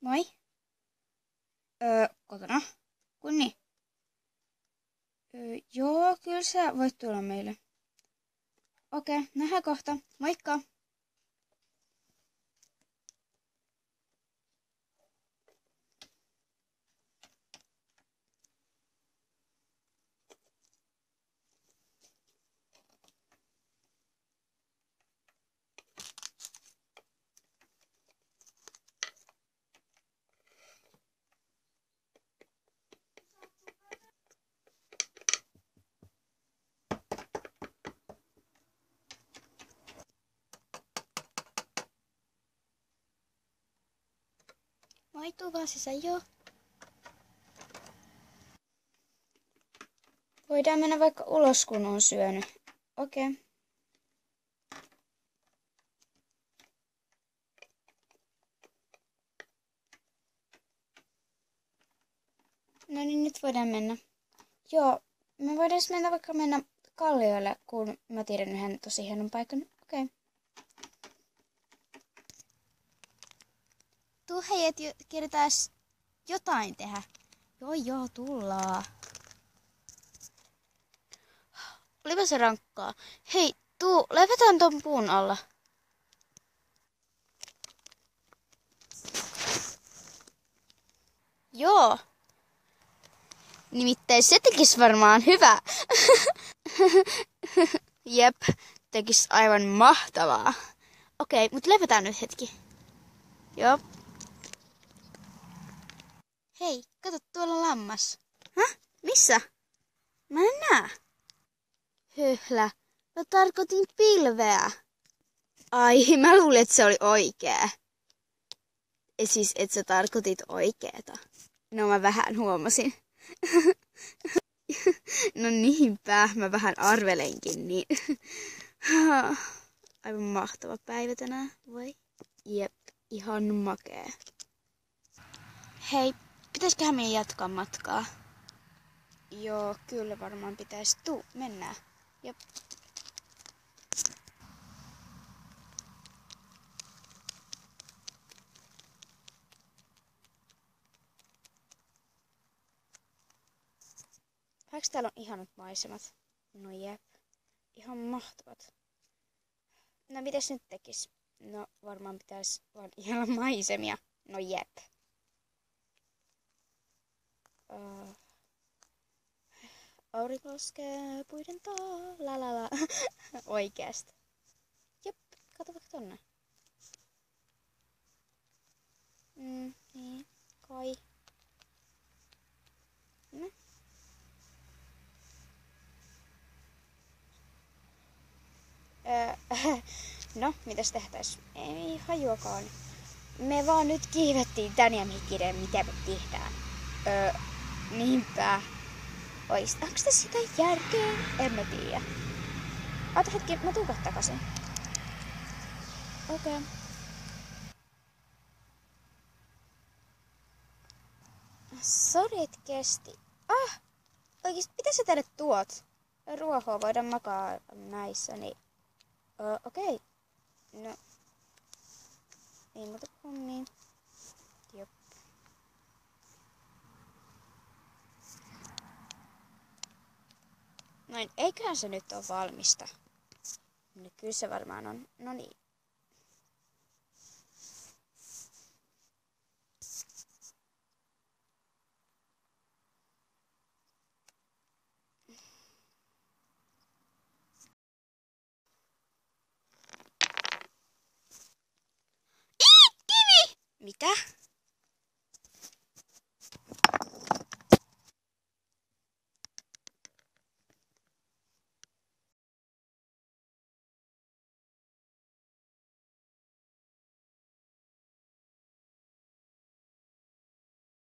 Moi. Kotona. Kunni. Joo, kyllä sä voit tulla meille. Okei, nähdään kohta. Moikka. Moi, tuu vaan sisään, joo. Voidaan mennä vaikka ulos, kun on syönyt. Okei. No niin, nyt voidaan mennä. Joo, me voidaan mennä Kalliolle, kun mä tiedän yhden tosi hienon paikan. Okei. Tuu hei, et kerätään jotain tehdä. Joo, tullaan. Olipa se rankkaa. Hei, tuu, levätään ton puun alla. Joo. Nimittäin se tekis varmaan hyvä. Jep, tekis aivan mahtavaa. Okei, mut levätään nyt hetki. Joo. Hei, kato, tuolla on lammas. Häh? Missä? Mä en näe. Höhlä. Mä tarkoitin pilveä. Ai, mä luulin, että se oli oikea. Siis, että sä tarkoitit oikeeta. No, mä vähän huomasin. No niinpä, mä vähän arvelenkin, niin. Aivan mahtava päivä tänään, vai? Jep, ihan makee. Hei, pitäisiköhän meidän jatkaa matkaa? Joo, kyllä varmaan pitäisi. Tuu, mennään. Jep. Vaikka täällä on ihanat maisemat? No jep, ihan mahtavat. No mitäs nyt tekis? No varmaan pitäisi vaan ihana maisemia. No jep. Aurinko laskee puiden taa, la la la. Oikeesti. Jep, kato vaikka tonne. Niin, kai. No. No, mitäs tehtäis? Ei hajuakaan. Me vaan nyt kiivettiin tän ja mietitään, mitä me tehdään. Niinpä. Onko tässä sitä järkeä? En mä tiedä. Ota hetki, mä tuun takaisin. Okei. Sori, et kesti. Oikeesti, mitä sä tänne tuot? Ruohoa voidaan makaa näissä, niin. Okei. No. Ei muuta kuin niin. Jop. Noin, eiköhän se nyt ole valmista. No, kyllä se varmaan on. No niin. Mitä?